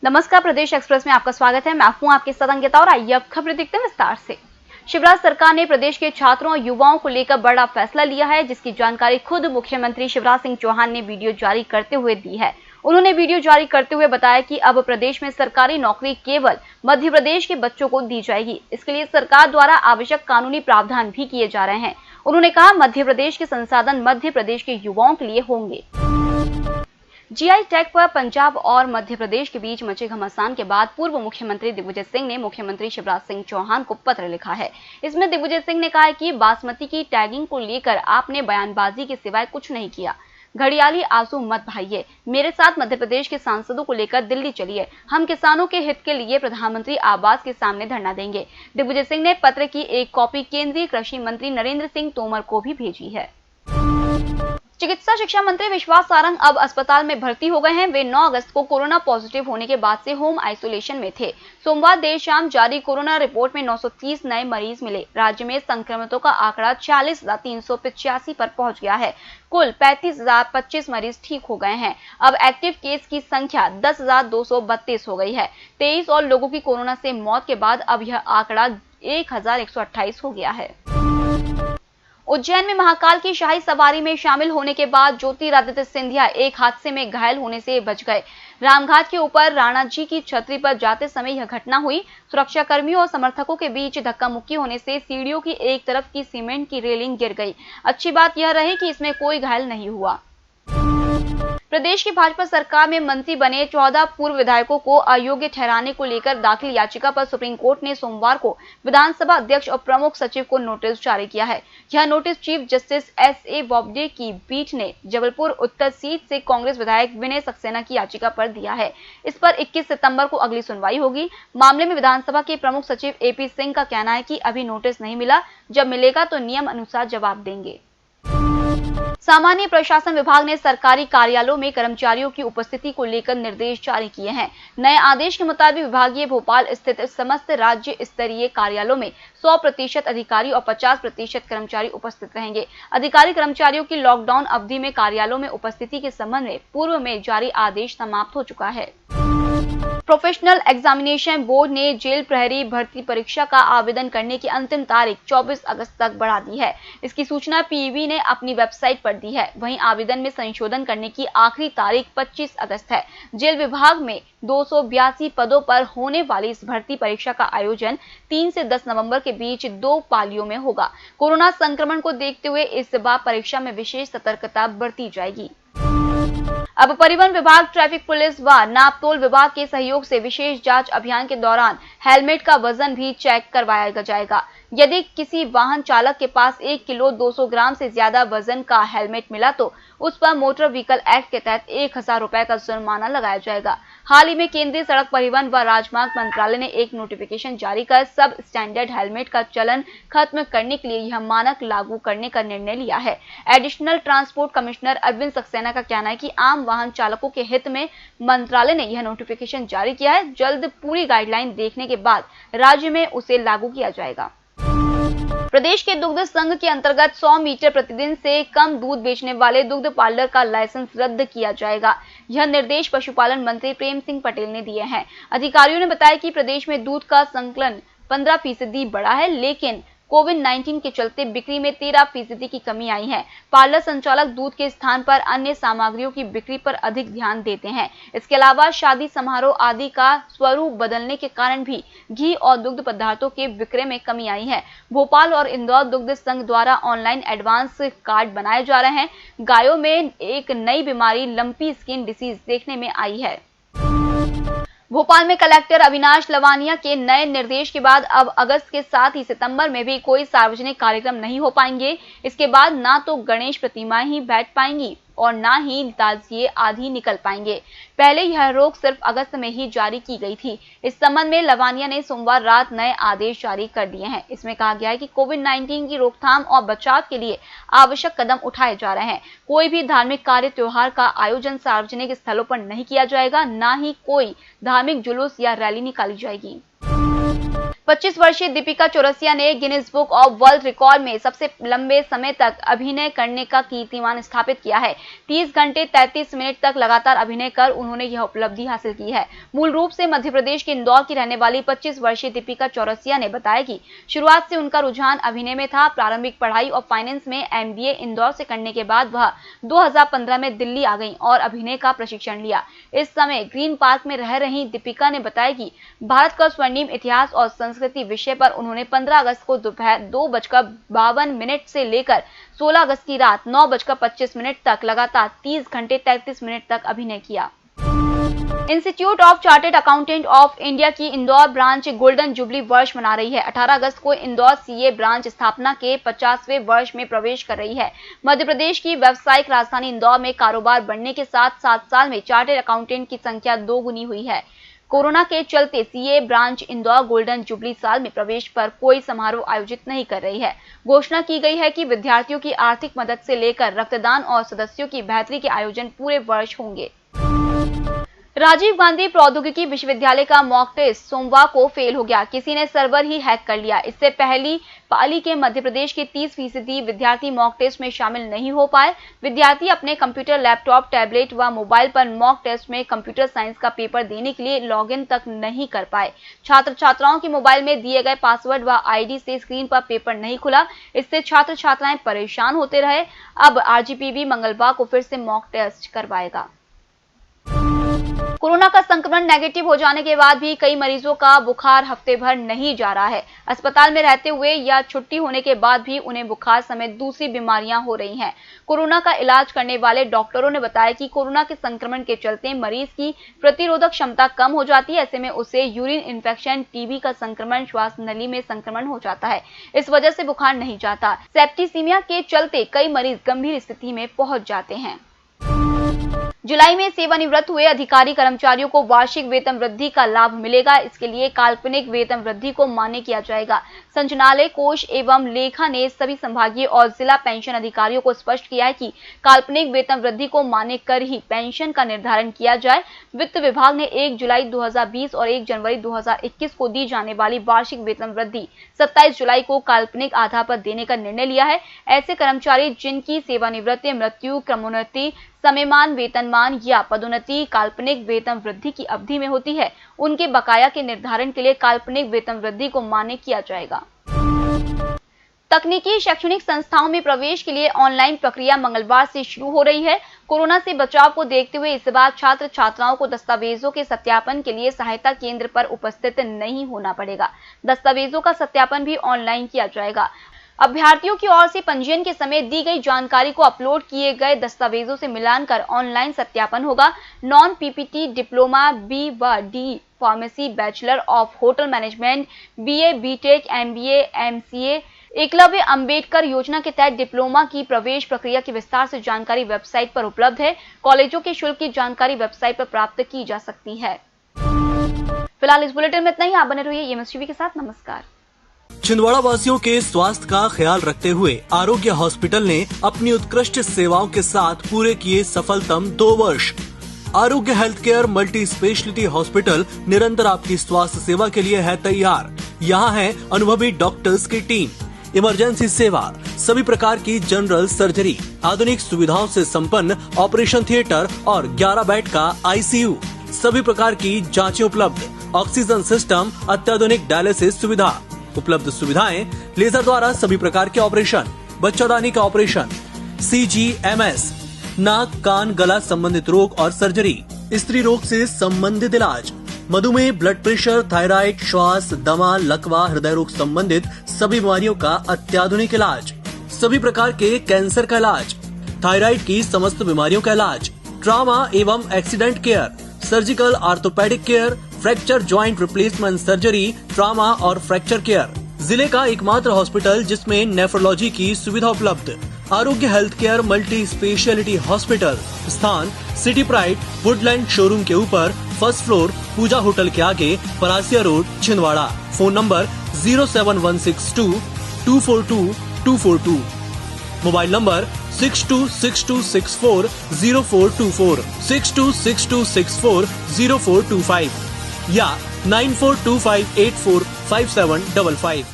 नमस्कार, प्रदेश एक्सप्रेस में आपका स्वागत है। मैं हूं आपके साथ अंकिता और आइए अब खबरें देखते हैं विस्तार से। शिवराज सरकार ने प्रदेश के छात्रों और युवाओं को लेकर बड़ा फैसला लिया है, जिसकी जानकारी खुद मुख्यमंत्री शिवराज सिंह चौहान ने वीडियो जारी करते हुए दी है। उन्होंने वीडियो जारी करते हुए बताया कि अब प्रदेश में सरकारी नौकरी केवल मध्य प्रदेश के बच्चों को दी जाएगी। इसके लिए सरकार द्वारा आवश्यक कानूनी प्रावधान भी किए जा रहे हैं। उन्होंने कहा, मध्य प्रदेश के संसाधन मध्य प्रदेश के युवाओं के लिए होंगे। जीआई टैग पर पंजाब और मध्य प्रदेश के बीच मचे घमासान के बाद पूर्व मुख्यमंत्री दिग्विजय सिंह ने मुख्यमंत्री शिवराज सिंह चौहान को पत्र लिखा है। इसमें दिग्विजय सिंह ने कहा है कि बासमती की टैगिंग को लेकर आपने बयानबाजी के सिवाय कुछ नहीं किया। घड़ियाली आंसू मत बहाइए। मेरे साथ मध्य प्रदेश के सांसदों को लेकर दिल्ली चलिए। हम किसानों के हित के लिए प्रधानमंत्री आवास के सामने धरना देंगे। दिग्विजय सिंह ने पत्र की एक कॉपी केंद्रीय कृषि मंत्री नरेंद्र सिंह तोमर को भी भेजी है। चिकित्सा शिक्षा मंत्री विश्वास सारंग अब अस्पताल में भर्ती हो गए हैं। वे 9 अगस्त को कोरोना पॉजिटिव होने के बाद से होम आइसोलेशन में थे। सोमवार देर शाम जारी कोरोना रिपोर्ट में 930 नए मरीज मिले। राज्य में संक्रमितों का आंकड़ा 40,385 पर पहुंच गया है। कुल 35,025 मरीज ठीक हो गए हैं। अब एक्टिव केस की संख्या 10,232 हो गई है। 23 और लोगों की कोरोना से मौत के बाद अब यह आंकड़ा 1,128 हो गया है। उज्जैन में महाकाल की शाही सवारी में शामिल होने के बाद ज्योतिरादित्य सिंधिया एक हादसे में घायल होने से बच गए। रामघाट के ऊपर राणा जी की छतरी पर जाते समय यह घटना हुई। सुरक्षा कर्मियों और समर्थकों के बीच धक्का मुक्की होने से सीढ़ियों की एक तरफ की सीमेंट की रेलिंग गिर गई। अच्छी बात यह रही कि इसमें कोई घायल नहीं हुआ। प्रदेश की भाजपा सरकार में मंत्री बने 14 पूर्व विधायकों को अयोग्य ठहराने को लेकर दाखिल याचिका पर सुप्रीम कोर्ट ने सोमवार को विधानसभा अध्यक्ष और प्रमुख सचिव को नोटिस जारी किया है। यह नोटिस चीफ जस्टिस एस.ए. बोबडे की पीठ ने जबलपुर उत्तर सीट से कांग्रेस विधायक विनय सक्सेना की याचिका पर दिया है। इस पर 21 सितंबर को अगली सुनवाई होगी। मामले में विधानसभा के प्रमुख सचिव ए.पी. सिंह का कहना है कि अभी नोटिस नहीं मिला, जब मिलेगा तो नियम अनुसार जवाब देंगे। सामान्य प्रशासन विभाग ने सरकारी कार्यालयों में कर्मचारियों की उपस्थिति को लेकर निर्देश जारी किए हैं। नए आदेश के मुताबिक विभागीय भोपाल स्थित समस्त राज्य स्तरीय कार्यालयों में 100% अधिकारी और 50% कर्मचारी उपस्थित रहेंगे। अधिकारी कर्मचारियों की लॉकडाउन अवधि में कार्यालयों में उपस्थिति के संबंध में पूर्व में जारी आदेश समाप्त हो चुका है। प्रोफेशनल एग्जामिनेशन बोर्ड ने जेल प्रहरी भर्ती परीक्षा का आवेदन करने की अंतिम तारीख 24 अगस्त तक बढ़ा दी है। इसकी सूचना पीईबी ने अपनी वेबसाइट पर दी है। वहीं आवेदन में संशोधन करने की आखिरी तारीख 25 अगस्त है। जेल विभाग में 282 पदों पर होने वाली इस भर्ती परीक्षा का आयोजन 3 से 10 नवंबर के बीच 2 पालियों में होगा। कोरोना संक्रमण को देखते हुए इस बार परीक्षा में विशेष सतर्कता बरती जाएगी। अब परिवहन विभाग, ट्रैफिक पुलिस व नापतोल विभाग के सहयोग से विशेष जांच अभियान के दौरान हेलमेट का वजन भी चेक करवाया जाएगा। यदि किसी वाहन चालक के पास 1 किलो 200 ग्राम से ज्यादा वजन का हेलमेट मिला तो उस पर मोटर व्हीकल एक्ट के तहत 1,000 रुपए का जुर्माना लगाया जाएगा। हाल ही में केंद्रीय सड़क परिवहन व राजमार्ग मंत्रालय ने एक नोटिफिकेशन जारी कर सब स्टैंडर्ड हेलमेट का चलन खत्म करने के लिए यह मानक लागू करने का निर्णय लिया है। Additional transport commissioner Arvind Saxena का कहना है कि आम वाहन चालकों के हित में मंत्रालय ने यह नोटिफिकेशन जारी किया है। जल्द पूरी गाइडलाइन देखने के बाद राज्य में उसे लागू किया जाएगा। प्रदेश के दुग्ध संघ के अंतर्गत 100 लीटर प्रतिदिन से कम दूध बेचने वाले दुग्ध पार्लर का लाइसेंस रद्द किया जाएगा। यह निर्देश पशुपालन मंत्री प्रेम सिंह पटेल ने दिए हैं। अधिकारियों ने बताया कि प्रदेश में दूध का संकलन 15% बढ़ा है, लेकिन कोविड-19 के चलते बिक्री में 13% की कमी आई है। पार्लर संचालक दूध के स्थान पर अन्य सामग्रियों की बिक्री पर अधिक ध्यान देते हैं। इसके अलावा शादी समारोह आदि का स्वरूप बदलने के कारण भी घी और दुग्ध पदार्थों के विक्रय में कमी आई है। भोपाल और इंदौर दुग्ध संघ द्वारा ऑनलाइन एडवांस कार्ड बनाए जा रहे हैं। गायों में एक नई बीमारी लंपी स्किन डिसीज देखने में आई है। भोपाल में कलेक्टर अविनाश लवानिया के नए निर्देश के बाद अब अगस्त के साथ ही सितंबर में भी कोई सार्वजनिक कार्यक्रम नहीं हो पाएंगे। इसके बाद ना तो गणेश प्रतिमाएं ही बैठ पाएंगी और ना ही ताजिए आदि निकल पाएंगे। पहले यह रोक सिर्फ अगस्त में ही जारी की गई थी। इस संबंध में लवानिया ने सोमवार रात नए आदेश जारी कर दिए हैं। इसमें कहा गया है कि कोविड-19 की रोकथाम और बचाव के लिए आवश्यक कदम उठाए जा रहे हैं। कोई भी धार्मिक कार्य त्योहार का आयोजन सार्वजनिक स्थलों पर नहीं किया जाएगा, ना ही कोई धार्मिक जुलूस या रैली निकाली जाएगी। 25 वर्षीय दीपिका चौरसिया ने Guinness book of world record में सबसे लंबे समय तक अभिनय करने का कीर्तिमान स्थापित किया है। 30 घंटे 33 मिनट तक लगातार अभिनय कर उन्होंने यह उपलब्धि हासिल की है। मूल रूप से मध्य प्रदेश के इंदौर की रहने वाली 25 वर्षीय दीपिका चौरसिया ने बताया कि शुरुआत से उनका रुझान अभिनय में था। प्रारंभिक पढ़ाई और फाइनेंस में MBA इंदौर से करने के बाद वह 2015 में दिल्ली आ गई और अभिनय का प्रशिक्षण लिया। इस समय ग्रीन पार्क में रह रही दीपिका ने बताया कि भारत का स्वर्णिम इतिहास और संस्कृति विषय पर उन्होंने 15 अगस्त को दोपहर 2:52 से लेकर 16 अगस्त की रात 9:25 तक लगातार 30 घंटे 33 मिनट तक अभिनय किया। Institute of chartered accountant of India की इंदौर ब्रांच गोल्डन जुबली वर्ष मना रही है। 18 अगस्त को इंदौर CA ब्रांच स्थापना के 50वें वर्ष में प्रवेश कर रही है। मध्य प्रदेश की व्यावसायिक राजधानी इंदौर में कारोबार बढ़ने के साथ 7 साल में चार्टर्ड अकाउंटेंट की संख्या 2 गुनी हुई है। कोरोना के चलते CA branch Indore golden jubilee साल में प्रवेश पर कोई समारोह आयोजित नहीं कर रही है। घोषणा की गई है कि विद्यार्थियों की आर्थिक मदद से लेकर रक्तदान और सदस्यों की बेहतरी के आयोजन पूरे वर्ष होंगे। राजीव गांधी प्रौद्योगिकी विश्वविद्यालय का मॉक टेस्ट सोमवार को फेल हो गया। किसी ने सर्वर ही हैक कर लिया। इससे पहली पाली के मध्य प्रदेश के 30% विद्यार्थी मॉक टेस्ट में शामिल नहीं हो पाए। विद्यार्थी अपने कंप्यूटर, लैपटॉप, टैबलेट व मोबाइल पर मॉक टेस्ट में कंप्यूटर साइंस का पेपर देने के लिए लॉगिन तक नहीं कर पाए। छात्र छात्राओं के मोबाइल में दिए गए पासवर्ड व ID से स्क्रीन पर पेपर नहीं खुला। इससे छात्र छात्राएं परेशान होते रहे। अब RGPV मंगलवार को फिर से मॉक टेस्ट करवाएगा। कोरोना का संक्रमण नेगेटिव हो जाने के बाद भी कई मरीजों का बुखार हफ्ते भर नहीं जा रहा है। अस्पताल में रहते हुए या छुट्टी होने के बाद भी उन्हें बुखार समेत दूसरी बीमारियां हो रही हैं। कोरोना का इलाज करने वाले डॉक्टरों ने बताया कि कोरोना के संक्रमण के चलते मरीज की प्रतिरोधक क्षमता कम हो जाती है। ऐसे में उसे यूरिन इन्फेक्शन, TB का संक्रमण, श्वास नली में संक्रमण हो जाता है। इस वजह से बुखार नहीं जाता। सेप्टिसीमिया के चलते कई मरीज गंभीर स्थिति में पहुंच जाते हैं। जुलाई में सेवानिवृत्त हुए अधिकारी कर्मचारियों को वार्षिक वेतन वृद्धि का लाभ मिलेगा। इसके लिए काल्पनिक वेतन वृद्धि को मान्य किया जाएगा। संचालनालय, कोष एवं लेखा ने सभी संभागीय और जिला पेंशन अधिकारियों को स्पष्ट किया है कि काल्पनिक वेतन वृद्धि को मान्य कर ही पेंशन का निर्धारण किया जाए। वित्त विभाग ने 1 जुलाई 2020 और 1 जनवरी 2021 को दी जाने वाली वार्षिक वेतन वृद्धि 27 जुलाई को काल्पनिक आधार पर देने का निर्णय लिया है। ऐसे कर्मचारी जिनकी सेवानिवृत्ति, मृत्यु, क्रमोन्नति, समयमान वेतनमान या पदोन्नति काल्पनिक वेतन वृद्धि की अवधि में होती है, उनके बकाया के निर्धारण के लिए काल्पनिक वेतन वृद्धि को मान्य किया जाएगा। तकनीकी शैक्षणिक संस्थाओं में प्रवेश के लिए ऑनलाइन प्रक्रिया मंगलवार से शुरू हो रही है। कोरोना से बचाव को देखते हुए इस बार छात्र छात्राओं को दस्तावेजों के सत्यापन के लिए सहायता केंद्र पर उपस्थित नहीं होना पड़ेगा। दस्तावेजों का सत्यापन भी ऑनलाइन किया जाएगा। अभ्यर्थियों की ओर से पंजीयन के समय दी गई जानकारी को अपलोड किए गए दस्तावेजों से मिलान कर ऑनलाइन सत्यापन होगा। नॉन PPT डिप्लोमा, B व D pharmacy, bachelor of hotel management, BA, BTech, MBA, MCA, Eklavya Ambedkar योजना के तहत डिप्लोमा की प्रवेश प्रक्रिया की विस्तार से जानकारी वेबसाइट पर उपलब्ध है। कॉलेजों के शुल्क की जानकारी वेबसाइट पर प्राप्त की जा सकती है। फिलहाल इस बुलेटिन में इतना ही। आप बने रहिए MS TV के साथ। नमस्कार। छिंदवाड़ा वासियों के स्वास्थ्य का ख्याल रखते हुए आरोग्य हॉस्पिटल ने अपनी उत्कृष्ट सेवाओं के साथ पूरे किए सफलतम 2 वर्ष। आरोग्य health care multi speciality hospital निरंतर आपकी स्वास्थ्य सेवा के लिए है तैयार। यहाँ है अनुभवी डॉक्टर्स की टीम, इमरजेंसी सेवा, सभी प्रकार की जनरल सर्जरी, आधुनिक सुविधाओं से संपन्न ऑपरेशन थिएटर और 11 बेड का ICU, सभी प्रकार की जांचें उपलब्ध, ऑक्सीजन सिस्टम, अत्याधुनिक डायलिसिस सुविधा, उपलब्ध सुविधाएं, लेजर द्वारा सभी प्रकार के ऑपरेशन, बच्चादानी का ऑपरेशन, CGMS, नाक, कान, गला संबंधित रोग और सर्जरी, स्त्री रोग से संबंधित इलाज, मधुमेह, ब्लड प्रेशर, थायराइड, श्वास, दमा, लकवा, हृदय रोग संबंधित सभी बीमारियों का अत्याधुनिक इलाज, सभी प्रकार के कैंसर का इलाज, थायराइड की समस्त बीमारियों का इलाज, ट्रॉमा एवं accident care, surgical orthopaedic care, fracture joint replacement surgery, trauma और फ्रैक्चर केयर। जिले का एकमात्र हॉस्पिटल जिसमें नेफ्रोलॉजी की सुविधा उपलब्ध। आरोग्य health care multi speciality hospital, स्थान सिटी प्राइड वुडलैंड शोरूम के ऊपर, फर्स्ट फ्लोर, पूजा होटल के आगे, Parasia road, Chhindwara. Phone number 07162 242 242। Mobile number 6262640424 6262640425। या 9425845755।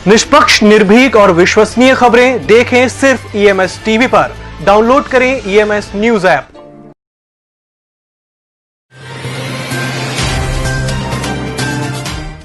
निष्पक्ष, निर्भीक और विश्वसनीय खबरें देखें सिर्फ EMS टीवी पर। डाउनलोड करें EMS न्यूज ऐप।